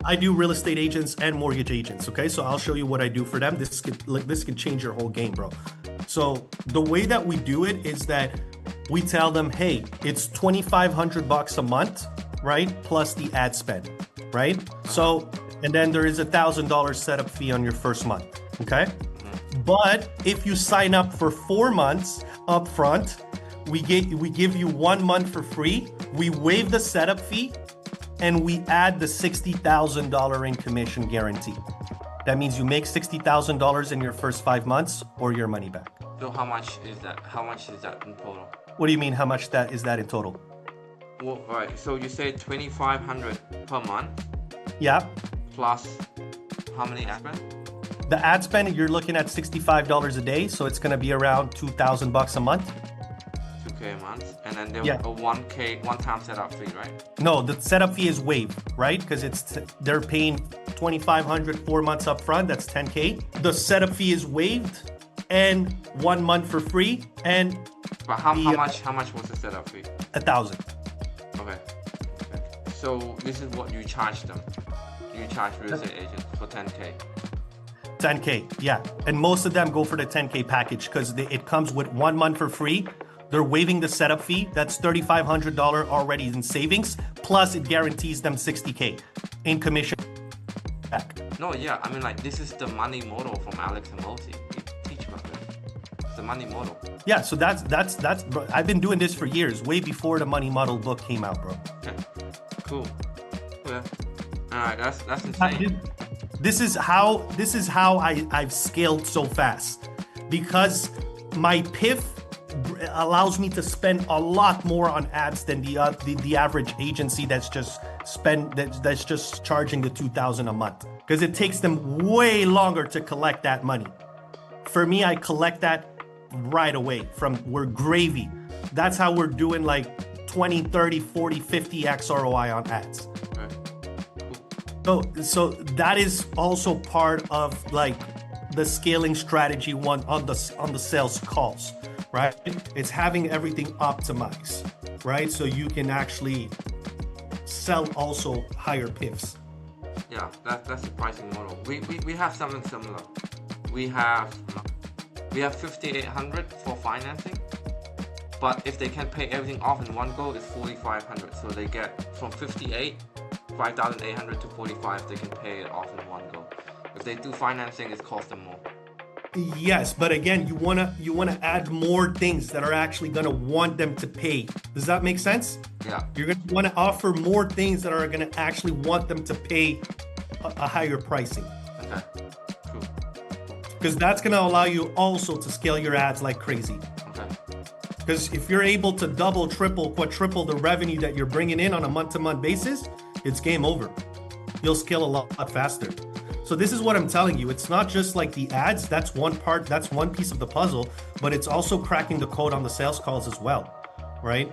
I do real estate agents and mortgage agents. Okay, so I'll show you what I do for them. This can change your whole game, bro. So the way that we do it is that we tell them, hey, it's $2,500 a month, right? Plus the ad spend, right? So, and then there is $1,000 setup fee on your first month. Okay. But if you sign up for 4 months upfront, we give you 1 month for free. We waive the setup fee and we add the $60,000 in commission guarantee. That means you make $60,000 in your first 5 months or your money back. So how much is that? How much is that in total? What do you mean? How much is that in total? Well, right. So you say 2,500 per month. Yeah. Plus how many ad spend? The ad spend, you're looking at $65 a day, so it's going to be around $2,000 a month. 2K a month, and then there's a 1K one-time setup fee, right? No, the setup fee is waived, right? Because they're paying $2,500 4 months up front. That's $10K. The setup fee is waived, and 1 month for free. And but how much was the setup fee? $1,000. Okay. So this is what you charge them. You charge real estate agents for 10K. 10K, yeah. And most of them go for the 10K package because it comes with 1 month for free. They're waiving the setup fee. That's $3,500 already in savings. Plus, it guarantees them $60K in commission back. No, yeah. I mean, like, this is the money model from Alex and Multi. You teach about this. It's the money model. Yeah, so that's bro, I've been doing this for years, way before the money model book came out, bro. Okay, cool. Yeah. All right, that's insane. This is how I've scaled so fast, because my PIF allows me to spend a lot more on ads than the average agency that's just charging the $2,000 a month, because it takes them way longer to collect that money. For me, I collect that right away. We're gravy. That's how we're doing like 20, 30, 40, 50x ROI on ads. So that is also part of like the scaling strategy on the sales calls, right? It's having everything optimized, right? So you can actually sell also higher PIFs. Yeah, that's the pricing model. We have something similar. We have 5,800 for financing, but if they can pay everything off in one go, it's 4,500. So they get from 5,800 to 45, they can pay it off in one go. If they do financing, it costs them more. Yes, but again, you wanna add more things that are actually gonna want them to pay. Does that make sense? Yeah. You're gonna want to offer more things that are gonna actually want them to pay a higher pricing. Okay. Cool. Because that's gonna allow you also to scale your ads like crazy. Okay. Because if you're able to double, triple, quadruple the revenue that you're bringing in on a month-to-month basis, it's game over. You'll scale a lot faster. So this is what I'm telling you. It's not just like the ads. That's one part. That's one piece of the puzzle. But it's also cracking the code on the sales calls as well, right?